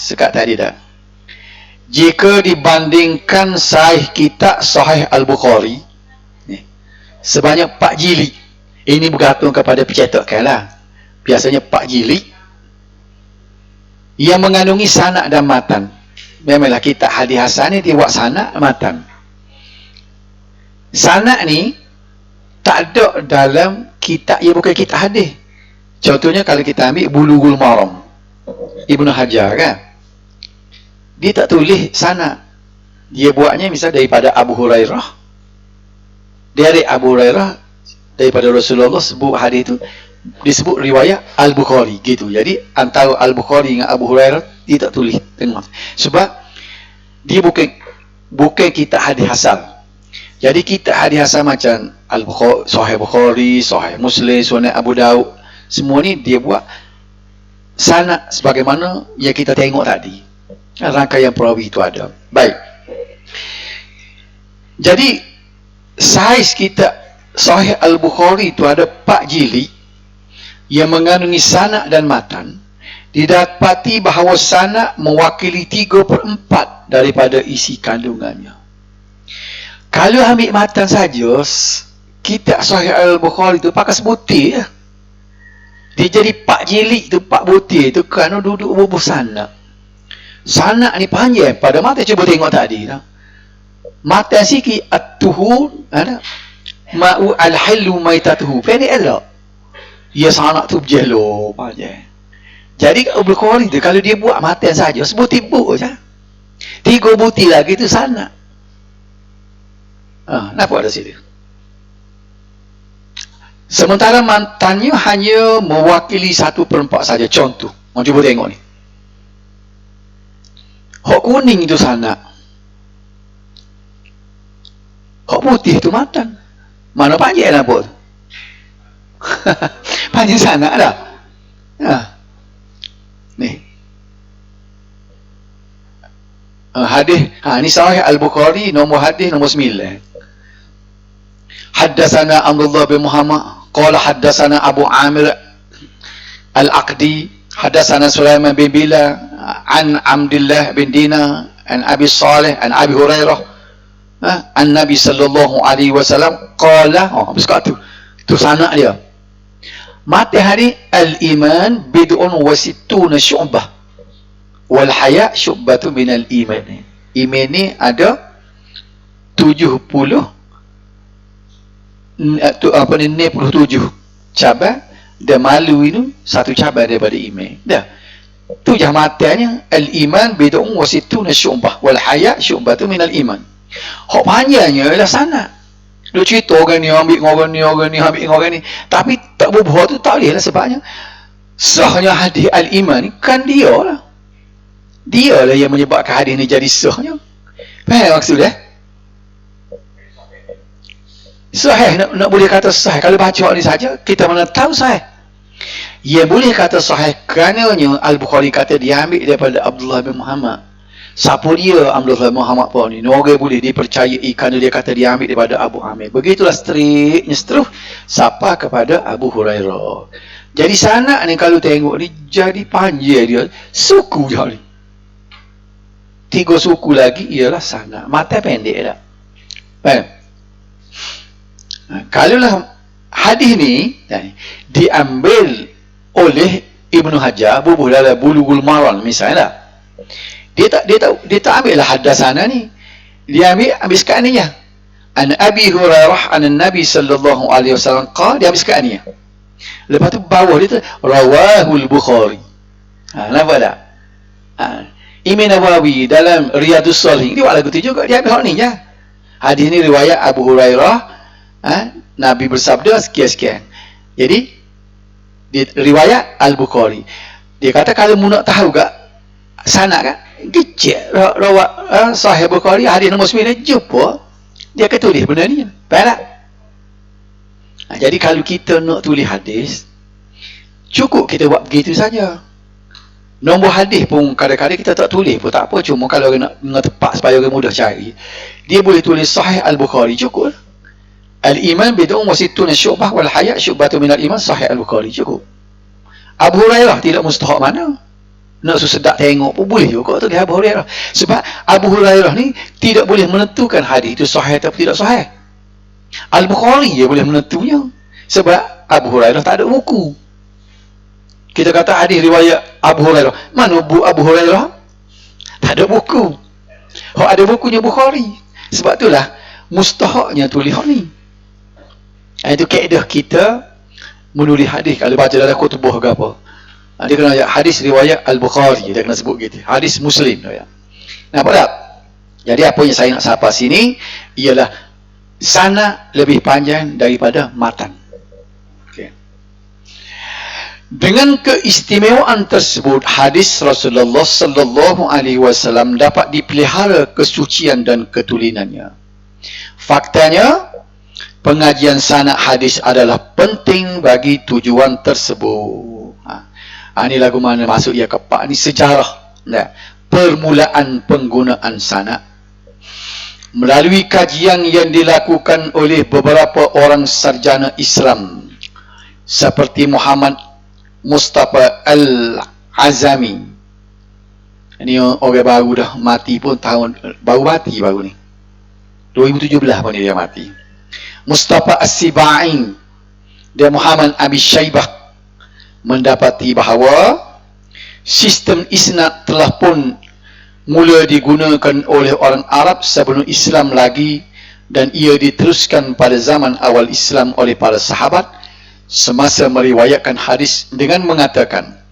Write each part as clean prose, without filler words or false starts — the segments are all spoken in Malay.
sekat tadi dah. Jika dibandingkan sahih kita Sahih Al-Bukhari sebanyak 4 jilid, ini bergantung kepada pencetakan lah. Biasanya 4 jilid yang mengandungi sanad dan matan. Memanglah kita hadis hasan ni dia buat sanad matan. Sanad ni tak ada dalam kitab, ia bukan kitab hadis. Contohnya kalau kita ambil Bulughul Maram Ibnu Hajar kan, dia tak tulis sanad, dia buatnya misal daripada Abu Hurairah, dari Abu Hurairah daripada Rasulullah, sebut hadis itu disebut riwayat Al-Bukhari gitu. Jadi antara Al-Bukhari dengan Abu Hurairah dia tak tulis tengok, sebab dia bukan kitab hadis asal. Jadi kitab hadis asal macam Al-Bukhari, Sahih Bukhari, Sahih Muslim, Sunan Abu Daud, semua ni dia buat sanad sebagaimana yang kita tengok tadi, rangkaian perawi itu ada. Baik, jadi saiz kita Sahih Al-Bukhari itu ada 4 jilid yang mengandungi sanad dan matan. Didapati bahawa sanad mewakili 3/4 daripada isi kandungannya. Kalau ambil matan saja, kitab Sahih Al-Bukhari itu pakai sebutir ya. Dia jadi 4 jilid tu, 4 butir tu kerana duduk bubuh sanad. Sanad ni panjang pada mata, cuba tengok tadi dah. Matan sikit at-tuhur ada ma'u al-hillu maitatuhu, pendek elok. Ya sanad tu berjelo panjang. Jadi Al-Bukhari tu kalau dia buat matan saja sebutir buku saja. 3 butir lagi tu sanad. Nampak ada situ. Sementara mantannya hanya mewakili 1/4 saja. Contoh, mau cuba tengok ni. Hak kuning itu sanad, hak putih itu matan. Mana panjang nampak tu? Panjang sanad dah. Ni. Hadis, ni Sahih Al-Bukhari, nombor hadis nombor 9. Haddatsana Abdullah bin Muhammad qala haddatsana Abu Amir Al-Aqdi haddatsana Sulaiman bin Bilal an Abdullah bin Dinar an Abi Salih an Abi Hurairah an Nabi sallallahu alaihi wasallam qala, habis kat tu sanad dia. Mati hari al-iman bid'un wa sittuna syu'bah wal haya' syu'batu minal iman. Iman ni ada 70 97 cabang, dan malu itu satu cabang daripada iman. Dah. Tu je matanya al-iman bid'un wa sittuna syu'bah wal haya' syu'batu minal iman. Hak panjangnya ialah sanad. Dia cerita orang ni ambil orang ni, orang ni ambil orang ni. Tapi tak berbuat tu tak boleh lah, sebabnya sahnya hadis al-iman ni kan dia lah. Dia lah yang menyebabkan hadis ni jadi sahnya. Faham maksudnya? Sahih, nak boleh kata sahih kalau baca ni saja kita mana tahu sahih. Ia boleh kata sahih kerana Al-Bukhari kata dia ambil daripada Abdullah bin Muhammad. Siapa dia Abdullah bin Muhammad pun ni? Orang boleh dipercayai kerana dia kata dia ambil daripada Abu Amir. Begitulah striknya seterus sampai kepada Abu Hurairah. Jadi sanad ni kalau tengok ni jadi panjang dia, suku je ni. 3 suku lagi ialah sanad. Mata pendek dah. Faham? Kalaulah hadis ni diambil oleh Ibnu Hajar bubuh dalam Bulughul Maram misalnya, dia tak ambil lah haddatsana ni, dia ambil sekat ni ya. An Abi Hurairah an Nabi sallallahu alaihi wasallam qala, dia ambil sekat ni ya. Lepas tu bawah dia tu rawahul Bukhari. Nampak tak? Imam Nawawi dalam Riyadhus Shalihin dia buat lagu tu juga, dia ambil hak ni ya. Hadis ni riwayat Abu Hurairah, Nabi bersabda sekian-sekian. Jadi riwayat Al-Bukhari. Dia kata kalau mu nak tahu gak sanad kan, gecek rawat Sahih Bukhari hadis nombor 9, jumpa dia akan tulis benda ni. Faham tak? Jadi kalau kita nak tulis hadis, cukup kita buat begitu saja. Nombor hadis pun kadang-kadang kita tak tulis pun tak apa, cuma kalau orang nak tepat supaya orang mudah cari, dia boleh tulis Sahih Al-Bukhari, cukup. Al-iman bid'un wa sittuna syu'bah wal haya' syu'batu minal iman, Sahih Al-Bukhari, cukup. Abu Hurairah tidak mustahak mana? nak sedak tengok pun boleh juga tu Abu Hurairah. Sebab Abu Hurairah ni tidak boleh menentukan hadis itu sahih atau tidak sahih. Al-Bukhari je boleh menentunya. Sebab Abu Hurairah tak ada buku. Kita kata hadis riwayat Abu Hurairah. Mana Abu Hurairah? Tak ada buku. Ada bukunya Bukhari. Sebab itulah mustahaknya tulis ni. Itu kaedah kita menulis hadis. Kalau baca dalam kutubah ke apa, dia kena hadis riwayat Al-Bukhari, dia kena sebut gitu. Hadis Muslim ya. Nampak tak? Jadi apa yang saya nak sapa sini ialah sanad lebih panjang daripada matan. Okay. Dengan keistimewaan tersebut, hadis Rasulullah sallallahu alaihi wasallam dapat dipelihara kesucian dan ketulinannya. Faktanya, pengajian sanad hadis adalah penting bagi tujuan tersebut. Ini lagu mana masuk ya kepak ni sejarah. Permulaan penggunaan sanad. Melalui kajian yang dilakukan oleh beberapa orang sarjana Islam seperti Muhammad Mustafa Al-Azami. Ini orang baru dah mati pun baru ni. 2017 pun dia mati. Mustafa As-Sibai dan Muhammad Abi Syaibah mendapati bahawa sistem isnad telah pun mula digunakan oleh orang Arab sebelum Islam lagi, dan ia diteruskan pada zaman awal Islam oleh para sahabat semasa meriwayatkan hadis dengan mengatakan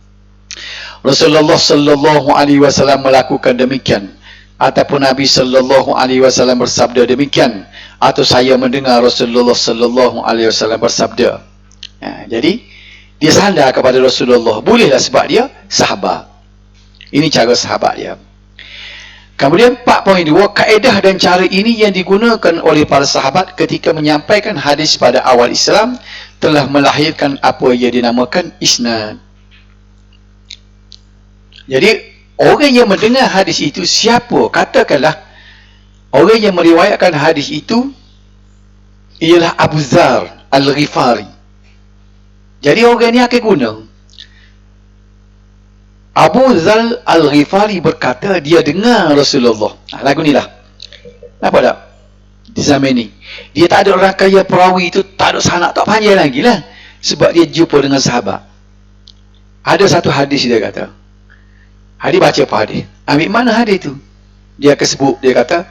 Rasulullah sallallahu alaihi wasallam melakukan demikian, ataupun Nabi sallallahu alaihi wasallam bersabda demikian, atau saya mendengar Rasulullah sallallahu alaihi wasallam bersabda. Jadi dia sandar kepada Rasulullah, bolehlah sebab dia sahabat. Ini cara sahabat dia. Kemudian 4.2, kaedah dan cara ini yang digunakan oleh para sahabat ketika menyampaikan hadis pada awal Islam telah melahirkan apa yang dinamakan isnad. Jadi orang yang mendengar hadis itu siapa? Katakanlah orang yang meriwayatkan hadis itu ialah Abu Dzar Al-Ghifari. Jadi orang ni akan guna Abu Dzar Al-Ghifari berkata dia dengar Rasulullah. Lagu ni lah. Nampak tak? Di zaman ni dia tak ada orang kaya perawi itu, tak ada sanad, tak panjang lagi lah. Sebab dia jumpa dengan sahabat. Ada satu hadis dia kata. Hadis baca apa hadis? Ambil mana hadis tu? Dia akan sebut, dia kata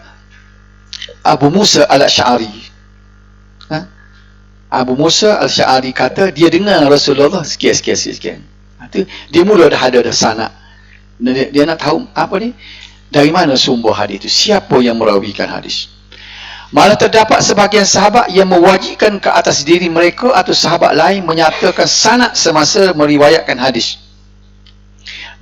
Abu Musa Al-Asy'ari. Abu Musa Al-Asy'ari kata dia dengar Rasulullah sekian. Dia mula dah ada sanad. Dia nak tahu apa ni? Dari mana sumber hadis itu? Siapa yang merawikan hadis? Malah terdapat sebahagian sahabat yang mewajibkan ke atas diri mereka atau sahabat lain menyatakan sanad semasa meriwayatkan hadis.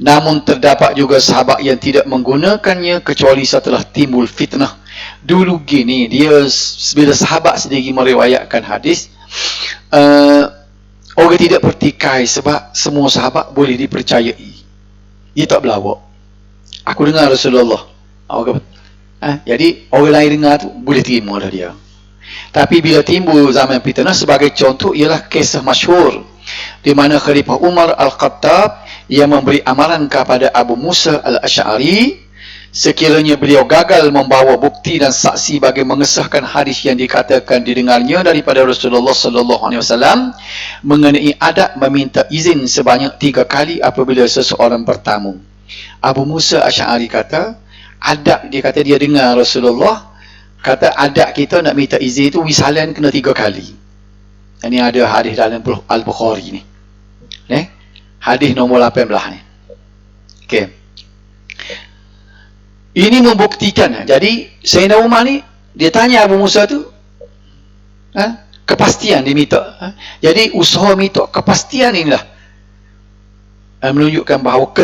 Namun terdapat juga sahabat yang tidak menggunakannya kecuali setelah timbul fitnah. Dulu gini, dia bila sahabat sendiri meriwayatkan hadis, orang tidak pertikai sebab semua sahabat boleh dipercayai. Dia tak berlawak. Aku dengar Rasulullah. Jadi orang lain dengar tu boleh terima dah dia. Tapi bila timbul zaman fitnah, sebagai contoh ialah kisah masyhur di mana Khalifah Umar Al-Khattab yang memberi amaran kepada Abu Musa Al-Asy'ari sekiranya beliau gagal membawa bukti dan saksi bagi mengesahkan hadis yang dikatakan didengarnya daripada Rasulullah sallallahu alaihi wasallam mengenai adab meminta izin sebanyak 3 kali apabila seseorang bertamu. Abu Musa Asy'ari kata, adab, dia kata dia dengar Rasulullah kata adab kita nak minta izin itu wisalan kena 3 kali. Ini ada hadis dalam Al-Bukhari ni. Hadis nombor 18 ni. Okey. Ini membuktikan. Jadi Sayyidina Umar ni dia tanya Abu Musa tu kepastian dia minta. Jadi usaha minta kepastian inilah menunjukkan bahawa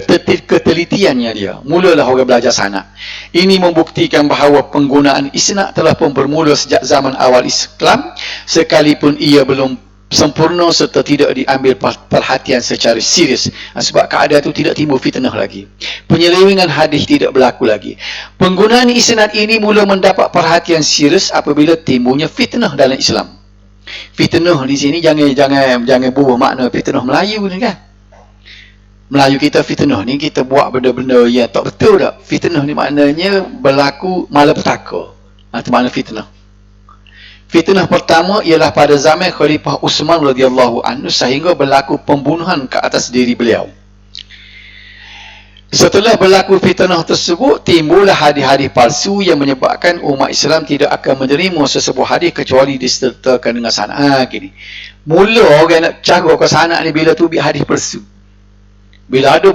ketelitiannya dia. Mulalah orang belajar sanad. Ini membuktikan bahawa penggunaan isnad telah pun bermula sejak zaman awal Islam, sekalipun ia belum sempurna serta tidak diambil perhatian secara serius. Sebab keadaan itu tidak timbul fitnah lagi. Penyelewengan hadis tidak berlaku lagi. Penggunaan isnad ini mula mendapat perhatian serius apabila timbulnya fitnah dalam Islam. Fitnah di sini jangan buah makna fitnah Melayu ni kan. Melayu kita fitnah ni, kita buat benda-benda yang tak betul tak. Fitnah ni maknanya berlaku malapetaka. Itu makna fitnah. Fitnah pertama ialah pada zaman Khalifah Uthman radhiyallahu anhu sehingga berlaku pembunuhan ke atas diri beliau. Setelah berlaku fitnah tersebut, timbullah hadis-hadis palsu yang menyebabkan umat Islam tidak akan menerima sesebuah hadis kecuali disertakan dengan sanad. Gini. Mula orang nak cara ke sanad ni bila tu hadis palsu. Bila ada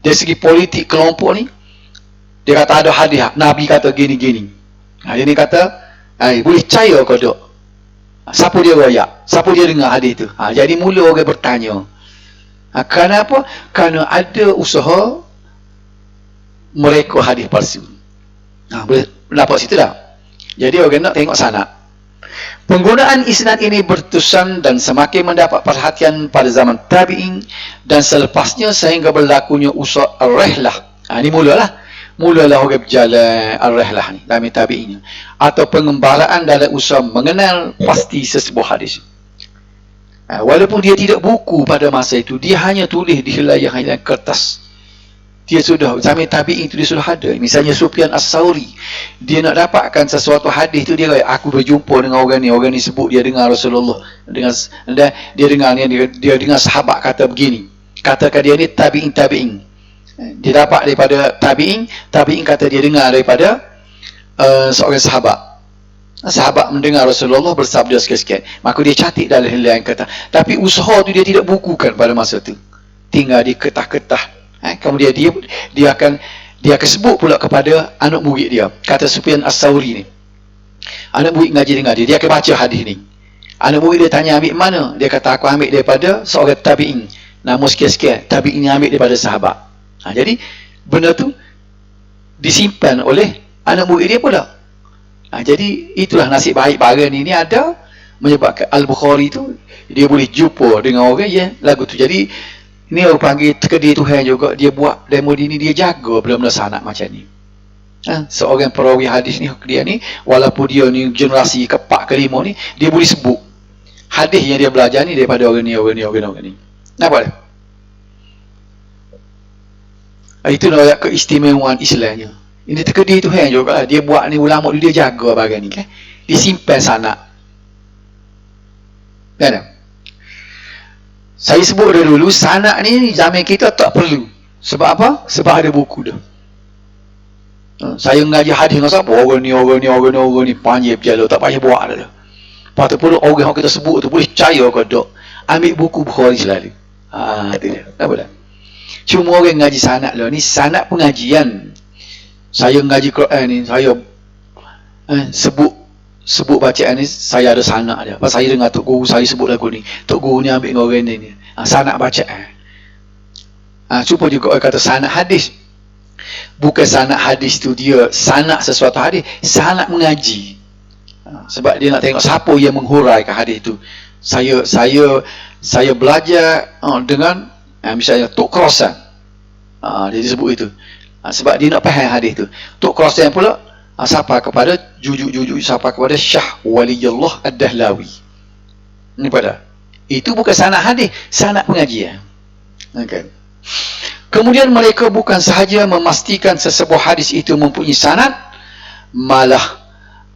dari segi politik kelompok ni, dia kata ada hadis Nabi kata gini-gini. Dia ni kata, boleh percaya ke tak? Siapa dia royak? Siapa dia dengar hadis tu? Jadi mula orang bertanya. Kenapa? Kerana ada usaha mereka hadis palsu. Boleh dapat situ dah. Jadi orang nak tengok sanad. Penggunaan isnad ini berterusan dan semakin mendapat perhatian pada zaman tabi'in dan selepasnya sehingga berlakunya usaha ar-rihlah. Ini mulalah orang berjalan ar-rihlah ni dalam tabi'in, atau pengembaraan dalam usaha mengenal pasti sesebuah hadis. Walaupun dia tidak buku pada masa itu, dia hanya tulis di helai kertas. Dia sudah, zaman tabi'in itu dia sudah ada. Misalnya Sufyan As-Sauri, dia nak dapatkan sesuatu hadis tu, dia kata, aku berjumpa dengan orang ni sebut dia dengar Rasulullah, dia dengar ni, dia dengar sahabat kata begini. Katakan dia ni tabi'in. Dia dapat daripada tabi'in kata dia dengar daripada seorang sahabat mendengar Rasulullah bersabda sekian-sekian. Maka dia catat dalam helai kata. Tapi usaha tu dia tidak bukukan pada masa tu. Tinggal di ketah-ketah. Kemudian dia akan sebut pula kepada anak murid dia. Kata Sufyan As-Sauri ni, anak murid ngaji dengan dia akan baca hadis ni. Anak murid dia tanya ambil mana? Dia kata aku ambil daripada seorang tabi'in. Nama sekian-sekian. Tabi'in ambil daripada sahabat. Jadi benda tu disimpan oleh anak murid dia pula. Jadi itulah nasib baik barang ni ada menyebabkan Al-Bukhari tu dia boleh jumpa dengan orang yang lagu tu. Jadi ni orang panggil tekedi Tuhan juga, dia buat demo ni, dia jaga benda-benda sanad macam ni. Seorang perawi hadis ni, dia ni walaupun dia ni generasi ke-4 ke-5 ni, dia boleh sebut hadis yang dia belajar ni daripada orang ni. Nampak tak? Itu nak keistimewaan Islamnya. Ini tekedi Tuhan juga, dia buat ni ulama dia jaga bagian ni kan. Dia simpan sanad. Kan? Saya sebut dulu, sanad ni zaman kita tak perlu. Sebab apa? Sebab ada buku dah. Saya ngaji hadis dengan siapa? Orang ni panjang berjalan, tak payah buat dah. Lepas tu pun orang yang kita sebut tu boleh percaya ke tak? Ambil buku Bukhari selalu. Itu dia. Apa dah? Cuma orang ngaji sanad lah. Ni sanad pengajian. Saya ngaji Quran ni, saya sebut bacaan ni, saya ada sanad dia. Pasal saya dengar Tok Guru saya sebut lagu ni. Tok Guru ni ambil dengan orang ni. Sanad bacaan. Cuba juga orang kata sanad hadis. Bukan sanad hadis tu dia sanad sesuatu hadis, sanad mengaji. Sebab dia nak tengok siapa yang menghuraikan hadis tu. Saya belajar dengan misalnya Tok Krosan. Dia disebut itu. Sebab dia nak faham hadis tu. Tok Krosan pula sapa kepada jujuk sapa kepada Syah Waliyullah Ad-Dahlawi. Ini pada. Itu bukan sanad hadis, sanad pengajian. Okay. Kemudian mereka bukan sahaja memastikan sesebuah hadis itu mempunyai sanad, malah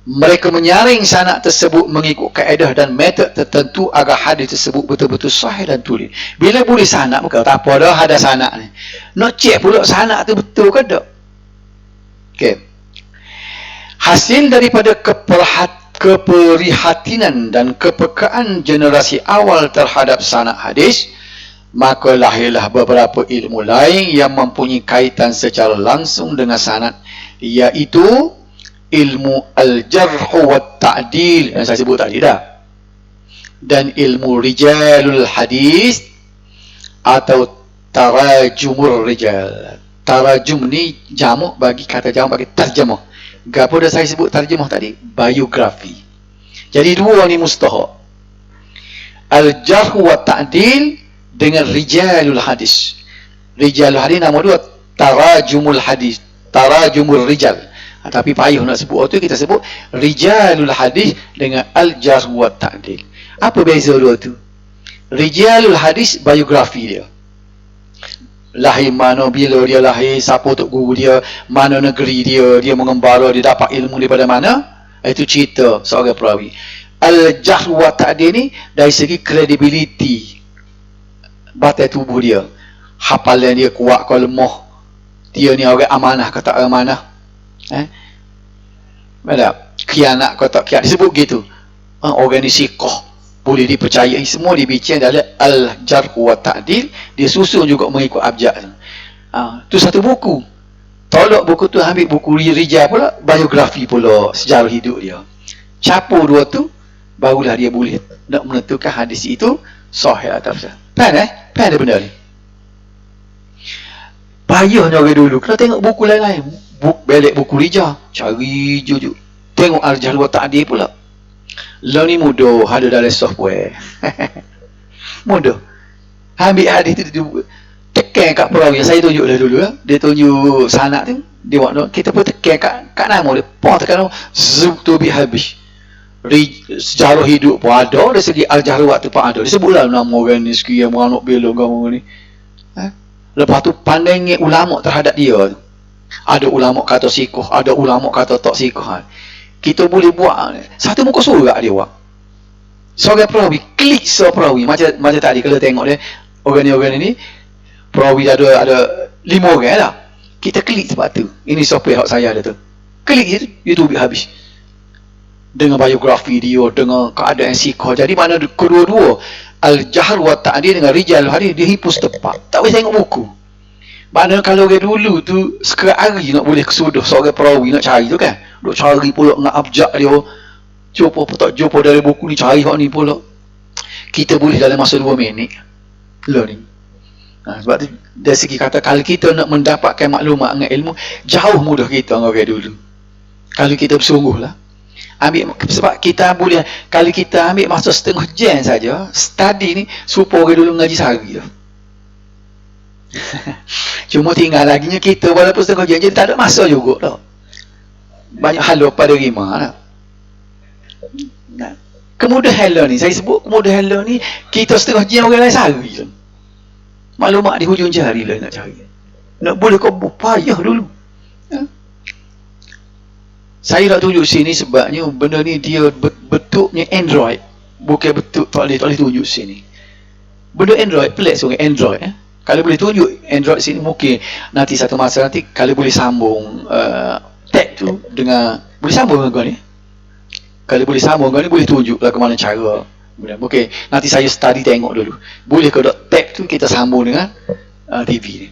mereka menyaring sanad tersebut mengikut kaedah dan metod tertentu agar hadis tersebut betul-betul sahih dan tulis. Bila boleh sanad, bukan tak apa dah ada sanad ni. Nak cek pula sanad tu betul ke tak? Okey. Hasil daripada keprihatinan dan kepekaan generasi awal terhadap sanad hadis, maka lahirlah beberapa ilmu lain yang mempunyai kaitan secara langsung dengan sanad, iaitu ilmu al-jarh wa ta'dil yang saya sebut tadi dah, dan ilmu rijalul hadis atau tarajumur rijal. Tarajum ni jamak bagi kata jamak bagi tarjamah. Gapo dah saya sebut tarjamah tadi? Biografi. Jadi dua ni mustahak. Al-jarh wa ta'dil dengan rijalul hadis. Rijalul hadis nama dua, tarajumul hadis, tarajumul rijal. Tapi payah nak sebut tu, kita sebut rijalul hadis dengan al-jarh wa ta'dil. Apa beza dua tu? Rijalul hadis biografi dia. lahir mana, bila dia lahir, siapa tok guru dia, mana negeri dia mengembara, dia dapat ilmu daripada mana. Itu cerita seorang perawi. Al-Jarh wa Ta'dil ni dari segi credibility batai tubuh dia, hafalan dia kuat ke lemah, dia ni orang amanah ke tak amanah, khianat ke tak khianat, disebut gitu. Orang ni siqah, boleh dipercayai, semua dibincang dalam Al-Jarh wa Ta'dil. Dia susun juga mengikut abjad. Tu satu buku. Tolak buku tu, ambil buku rijal pula, biografi pula, sejarah hidup dia. Capur dua tu, barulah dia boleh nak menentukan hadis itu sahih atau sahih. Faham Faham ada benda ni? Payahnya orang dulu kena tengok buku lain-lain. Belik buku rijal, cari jujuk. Tengok Al-Jarh wa Ta'dil pula. Lah ni mudah, ada dalam software. Mudah. Ambil hadis tu, tekan kat perawi. Saya tunjuk dah dulu lah. Dia tunjuk sanad tu, dia buat no. Kita pun tekan kat nama dia. Pau tekan nama, zoom tu habis. Sejarah hidup pun ada, dari segi Al-Jarh wa Ta'dil pun ada. Dia sebutlah nama orang ni, sekian beranak bela kamu ni. Lepas tu pandangnya ulama terhadap dia. Ada ulama kata siqah, ada ulama kata tak siqah. Kita boleh buat satu muka surat dia buat. Seorang perawi, klik seorang perawi. Macam tadi kalau tengok dia, orang ni perawi ada 5 orang lah. Kita klik sebab tu. Ini software hak saya ada tu. Klik je, YouTube habis. Dengan biografi dia, dengan keadaan siqah. Jadi mana kedua-dua, Al-Jarh wa Ta'dil dengan Rijal hadis, dia hipus tepat. Tak boleh tengok buku. Mana kalau orang dulu tu sekerat hari nak boleh kesuduh seorang perawi nak cari tu kan. Duk cari pula dengan abjad dia. Jumpa tak jumpa dari buku ni, cari hak ni pula. Kita boleh dalam masa 2 minit. Learning. Sebab tu dari segi kata, kalau kita nak mendapatkan maklumat dengan ilmu, jauh mudah kita dengan orang dulu. Kalau kita bersungguh lah. Sebab kita boleh, kalau kita ambil masa setengah jam saja, study ni, supaya orang dulu ngaji sehari lah. Cuma tinggal laginya kita walaupun setengah jam, jadi tak ada masa juga tau. Banyak hal pada rima lah. Kemudahan lah ni, saya sebut kemudahan lah ni, kita setengah jam orang lain sehari lah. Maklumat di hujung jari lah nak cari. Nak boleh kau payah dulu. Saya nak tunjuk sini sebabnya benda ni dia bentuknya Android. Bukan bentuk tak boleh tunjuk sini. Benda Android, pelik seorang Android. Kalau boleh tunjuk Android sini, mungkin nanti satu masa nanti kalau boleh sambung tab tu dengan, boleh sambung dengan kau ni. Kalau boleh sambung kau ni, boleh tunjuk lah ke mana cara. Okey, nanti saya study tengok dulu. Boleh ke tab tu kita sambung dengan TV ni?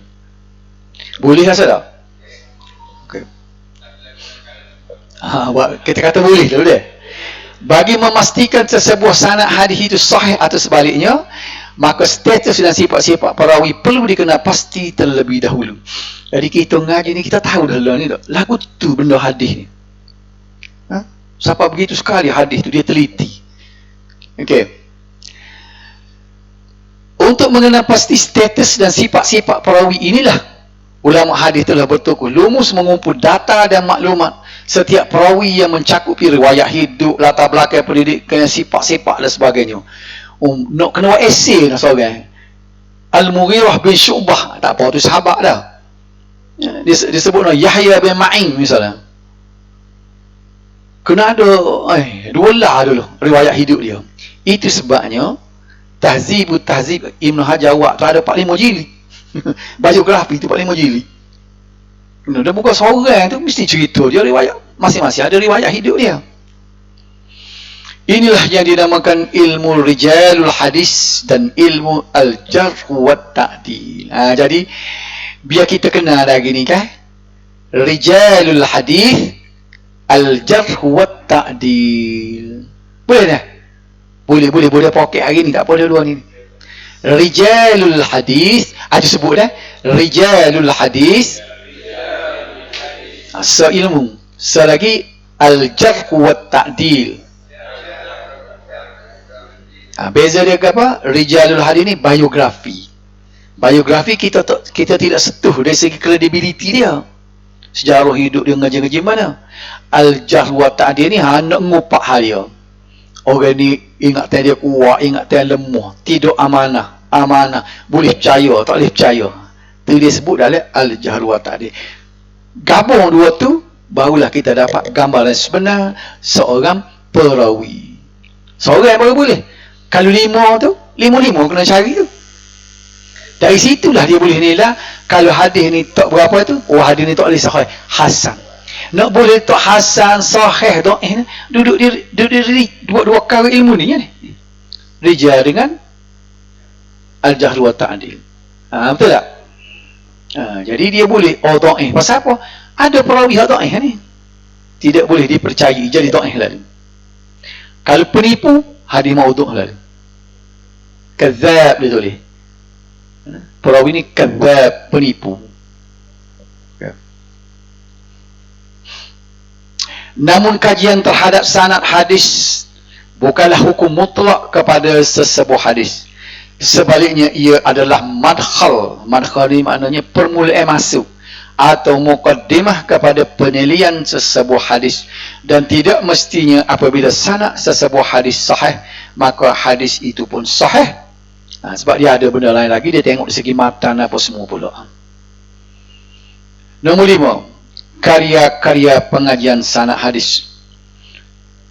Boleh rasa tak? Okey. Kita kata boleh dulu deh. Bagi memastikan sesebuah sanad hadis itu sahih atau sebaliknya, maka status dan sifat-sifat perawi perlu dikenal pasti terlebih dahulu. Jadi kita ngaji ni, kita tahu dah lah ni tak? Lagu tu benda hadis ni. Siapa begitu sekali hadis tu, dia teliti. Okey. Untuk mengenal pasti status dan sifat-sifat perawi inilah, ulama hadis telah bertokoh lumus mengumpul data dan maklumat setiap perawi yang mencakupi riwayat hidup, latar belakang pendidikan, sifat-sifat dan sebagainya. Nak kena buat esay lah seorang. Al-Mughirah bin Syu'bah, tak apa tu sahabat dah. Dia sebut Yahya bin Ma'in misalnya. Kena ada dua lah dulu riwayat hidup dia. Itu sebabnya Tahzib Ibn Hajar tu ada 45 jilid. Biografi tu 45 jilid. Dan bukan seorang tu mesti cerita dia, riwayat masing-masing ada riwayat hidup dia. Inilah yang dinamakan ilmu rijalul hadis dan ilmu al-jarh wa ta'dil. Jadi biar kita kenal lagi ni kan, rijalul hadis, al-jarh wa ta'dil. Boleh tak? Boleh poket hari ni, tak apa dulu ni. Rijalul hadis, ada sebut dah. Rijalul hadis, seilmu. Selagi al-jarh wa ta'dil. Beza dia ke apa? Rijalul hadis ni biografi. Biografi kita tidak sentuh dari segi kredibiliti dia. Sejarah hidup dia ngaji-ngaji mana. Al-jarh wa ta'dil ni nak ngupak hal dia. Orang ni ingatan dia kuat, ingatan lemah, tidak amanah, boleh percaya, tak boleh percaya. Tu dia sebut dalam Al-Jahr wa Ta'dil. Gabung dua tu, barulah kita dapat gambaran sebenar seorang perawi. Seorang baru boleh. Kalau lima tu, lima kena cari tu. Dari situlah dia boleh nilai kalau hadis ni tak berapa tu, oh hadis ni tak boleh sahih, hasan. Nak boleh tak hasan, sahih, dhaif, duduk di dua kali ilmu ni kan. Rijal dengan Al-Jahr wa Ta'dil. Betul tak? Jadi dia boleh dhaif. Pasal apa? Ada perawi dhaif ni. Tidak boleh dipercayai jadi dhaif lalu. Kalau penipu, hadis maudhu' lalu. Kadzab dia tulis. Perawi ni kadzab, penipu. Namun kajian terhadap sanad hadis bukanlah hukum mutlak kepada sesebuah hadis. Sebaliknya ia adalah madkhal. Madkhal ni maknanya permulaan masuk atau muqaddimah kepada penilaian sesebuah hadis, dan tidak mestinya apabila sanad sesebuah hadis sahih maka hadis itu pun sahih. Sebab dia ada benda lain lagi, dia tengok dari segi matan apa semua pula. Nombor 5, karya-karya pengajian sanad hadis.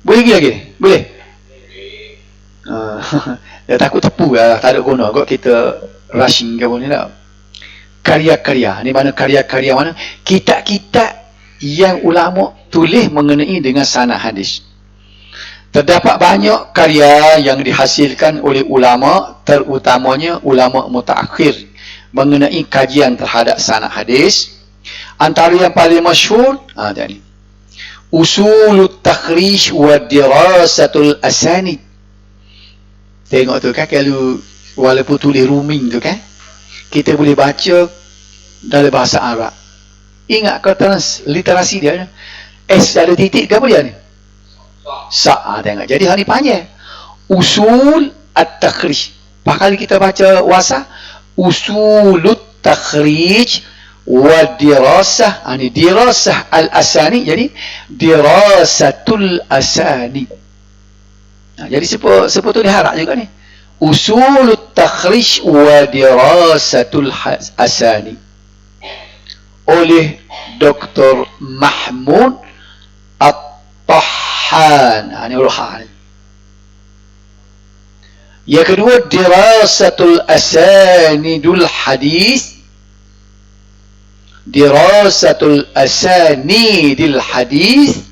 Boleh lagi? Boleh? Dia takut tepu lah, tak ada guna kot kita rushing ke boleh tak? Karya-karya, ni mana karya-karya mana? Kitab-kitab yang ulama tulis mengenai dengan sanad hadis. Terdapat banyak karya yang dihasilkan oleh ulama, terutamanya ulama mutaakhir, mengenai kajian terhadap sanad hadis. Antara yang paling masyhur tadi Usulut Takhrij wa Dirasatul Asanid. Tengok tu kan, kalau walaupun tulis ruming tu kan, kita boleh baca dalam bahasa Arab. Ingat kata literasi dia, S ada titik ke apa dia ni? Tengok. Jadi hari panjang. Usul at-takhrij. Pakali kita baca wasa, usulut takhrij wa dirasah. Ini dirasah al-asani. Jadi dirasatul asani. Jadi siapa tu diharap juga ni. Usulut takhrij wa dirasatul asani. Oleh Dr. Mahmud At-Tahhan. Ini uruhan. Yang kedua, dirasatul asanidul hadis. Dirasatul asanidil hadis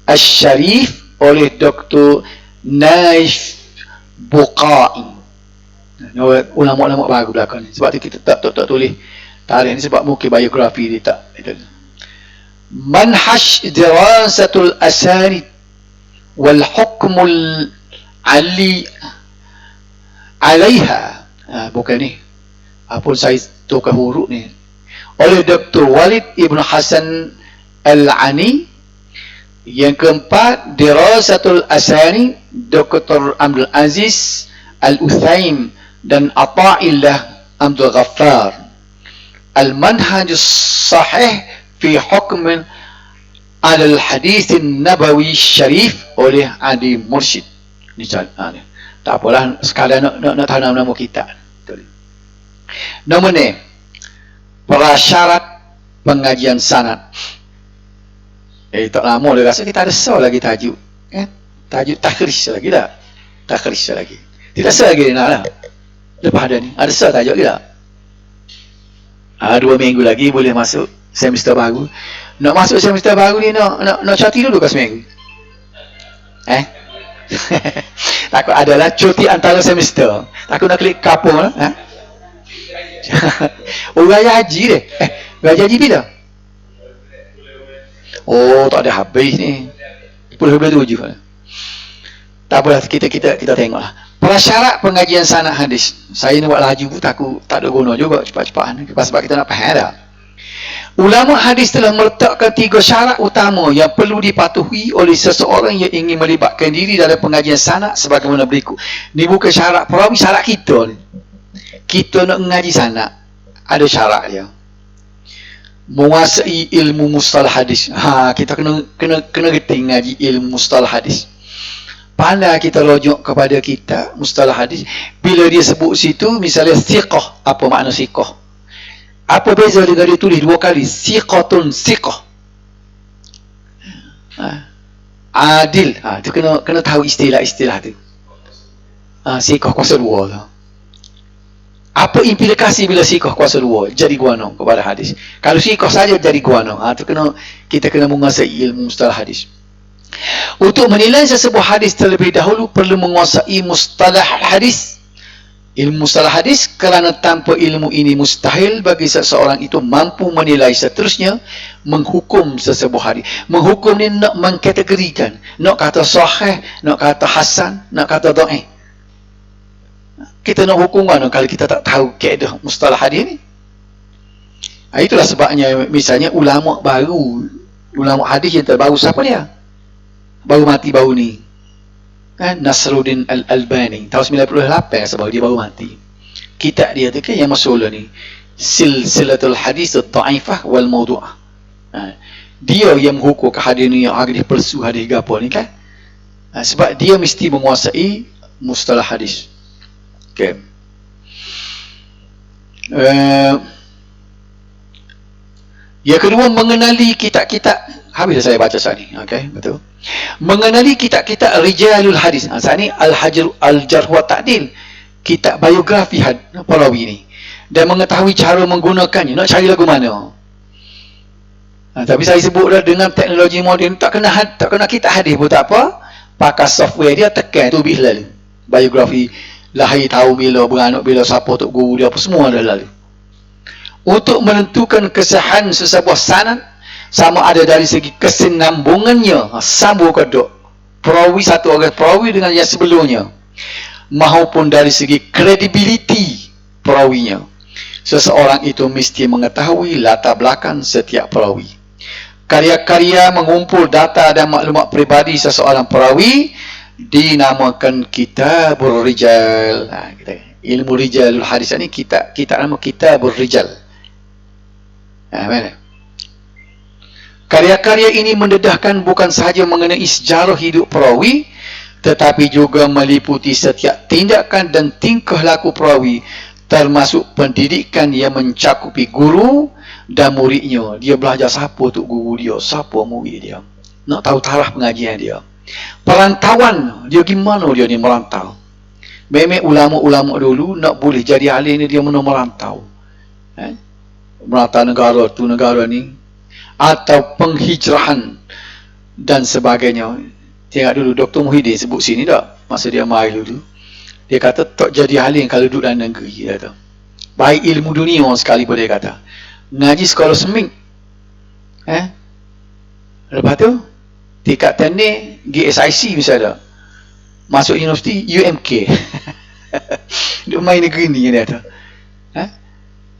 Asy-Syarif oleh Dr. Naif Buqai. Ulama-ulama baru belakang ni. Sebab tu kita tak tulis tarikh ni, sebab mungkin biografi dia tak. Manhaj dirasatul asanid wal hukmul ali alaiha. Bukan ni. Apa saya tukar huruf ni. Oleh Dr. Walid Ibn Hasan Al-Ani. Yang keempat, dirasatul asani Dr. Abdul Aziz Al-Uthaim dan Ata'illah Abdul Ghaffar. Al-Manhaj Sahih fi Hukm Al-Hadith Nabawi Syarif oleh Adi Mursyid. Ni tak apalah, sekalian nak tanam nama kita. Nombor ni, prasyarat pengajian sanad. Tak lama dah rasa kita ada soal lagi tajuk. Tajuk takhrij lagi tak? Takhrij lagi. Tidak soal lagi nak lah. Lepas ada ni, ada soal tajuk lagi tak? 2 minggu lagi boleh masuk semester baru. Nak masuk semester baru ni nak cuti dulu ke seminggu? Takut adalah cuti antara semester. Takut nak klik kapur lah. Raya haji deh. Raya haji bila? Oh, tak ada habis ni. 10-12 tak apalah, kita tengoklah. Prasyarat pengajian sanad hadis. Saya ni buat laju pun takut tak ada guna juga cepat-cepat. Sebab kita nak faham dah. Ulama hadis telah meletakkan 3 syarat utama yang perlu dipatuhi oleh seseorang yang ingin melibatkan diri dalam pengajian sanad sebagaimana berikut. Ni bukan syarat perawi, syarat kita ni. Kita nak mengaji sanad, ada syarat dia. Menguasai ilmu mustalah hadis. Kita kena reti ngaji ilmu mustalah hadis. Pandai kita rujuk kepada kitab mustalah hadis. Bila dia sebut situ misalnya thiqah, apa makna thiqah? Apa beza dengan dia tulis 2 kali siqatun siqah? Adil. Tu kena tahu istilah-istilah tu. Siqah kuasa 2 tu. Apa implikasi bila siqah kuasa 2 jadi guano kepada hadis? Kalau siqah saja jadi guano, tu kita kena menguasai ilmu mustalah hadis. Untuk menilai sesebuah hadis terlebih dahulu perlu menguasai mustalah hadis. Ilmu mustalah hadis, kerana tanpa ilmu ini mustahil bagi seseorang itu mampu menilai seterusnya, menghukum sesebuah hadis. Menghukum ni nak mengkategorikan, nak kata sahih, nak kata hasan, nak kata dhaif. Kita nak hukum kan kalau kita tak tahu kaedah mustalah hadis ni. Itulah sebabnya misalnya ulama baru, ulama hadis yang terbaru siapa dia? Baru mati baru ni. Nasruddin Al-Albani tahun 98 sebab dia baru mati. Kitab dia tu kan yang masyhur ni, Silsilatul Hadis Ad-Dhaifah wal Mawdu'ah. Dia yang menghukum hadis ni, hadis palsu, hadis gapo ni kan. Sebab dia mesti menguasai mustalah hadis. Okay. Yang kedua, mengenali kitab-kitab. Habis dah saya baca saat ni. Okay, betul. Mengenali kitab-kitab rijalul hadis. Saat ni Al-Jarh wa Ta'dil, kitab biografi perawi ni, dan mengetahui cara menggunakannya. Nak cari lagu mana? Tapi saya sebut dah, dengan teknologi moden tak kena kitab hadis pun tak apa. Pakai software dia, tekan tu lebih lalu. Biografi, lahir tahu bila, beranak bila, siapa tok guru dia, apa semua dah lalu. Untuk menentukan kesahihan sesebuah sanad, sama ada dari segi kesinambungannya, sambung ke dok perawi satu orang perawi dengan yang sebelumnya, maupun dari segi kredibiliti perawinya, seseorang itu mesti mengetahui latar belakang setiap perawi. Karya-karya mengumpul data dan maklumat peribadi seseorang perawi dinamakan Kitabur Rijal. Ilmu Rijalul Hadis ni kita nama Kitabur Rijal. Mana? Karya-karya ini mendedahkan bukan sahaja mengenai sejarah hidup perawi, tetapi juga meliputi setiap tindakan dan tingkah laku perawi, termasuk pendidikan yang mencakupi guru dan muridnya. Dia belajar siapa tu guru dia, siapa murid dia, nak tahu taraf pengajian dia. Perantauan dia, gimana dia ni merantau. Memang ulama-ulama dulu nak boleh jadi alim ni dia merantau. Merantau negara tu negara ni, atau penghijrahan dan sebagainya. Tengok dulu Dr. Muhyiddin sebut sini tak, masa dia mai dulu, dia kata tak jadi alim kalau duduk dalam negeri. Dia kata baik ilmu dunia sekali pun dia kata ngaji sekolah seming, lepas tu tingkat teknik GSIC misalnya, masuk universiti UMK. Dia main negeri ni dia kata.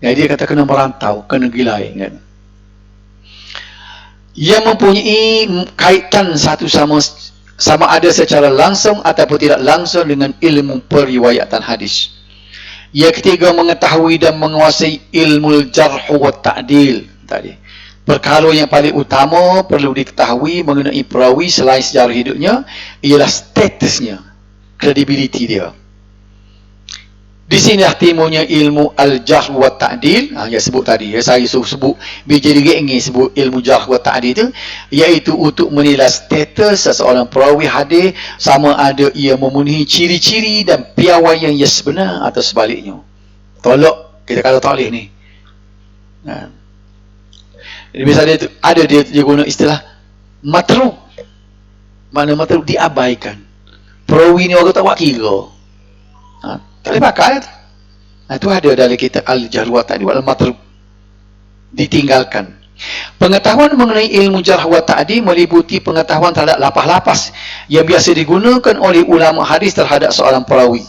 Jadi dia kata kena merantau ke negeri lain kan. Yang mempunyai kaitan satu sama ada secara langsung ataupun tidak langsung dengan ilmu periwayatan hadis. Yang ketiga, mengetahui dan menguasai ilmu jarh wa ta'dil tadi. Perkara yang paling utama perlu diketahui mengenai perawi selain sejarah hidupnya ialah statusnya, kredibiliti dia. Di sini timbulnya ilmu al-jarh wa ta'dil. Yang sebut tadi, saya sebut jadi ingin sebut ilmu jarh wa ta'dil itu, iaitu untuk menilai status seseorang perawi hadis, sama ada ia memenuhi ciri-ciri dan piawaian yang sebenar atau sebaliknya. Tolak, kita kata tak boleh ni. Misalnya ada dia guna istilah matruk. Mana matruk diabaikan. Perawi ni orang tak buat kira. Tak boleh pakai. Itu ada dalam kitab Al-Jarh wa Ta'dil wal Matruk. Ditinggalkan. Pengetahuan mengenai ilmu jarh wa ta'dil meliputi pengetahuan terhadap lafaz-lafaz yang biasa digunakan oleh ulama hadis terhadap seorang perawi.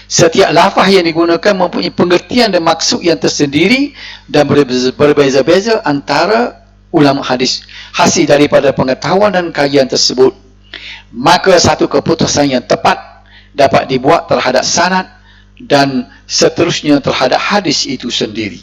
Setiap lafaz yang digunakan mempunyai pengertian dan maksud yang tersendiri dan berbeza-beza antara ulama hadis. Hasil daripada pengetahuan dan kajian tersebut, maka satu keputusan yang tepat dapat dibuat terhadap sanad dan seterusnya terhadap hadis itu sendiri.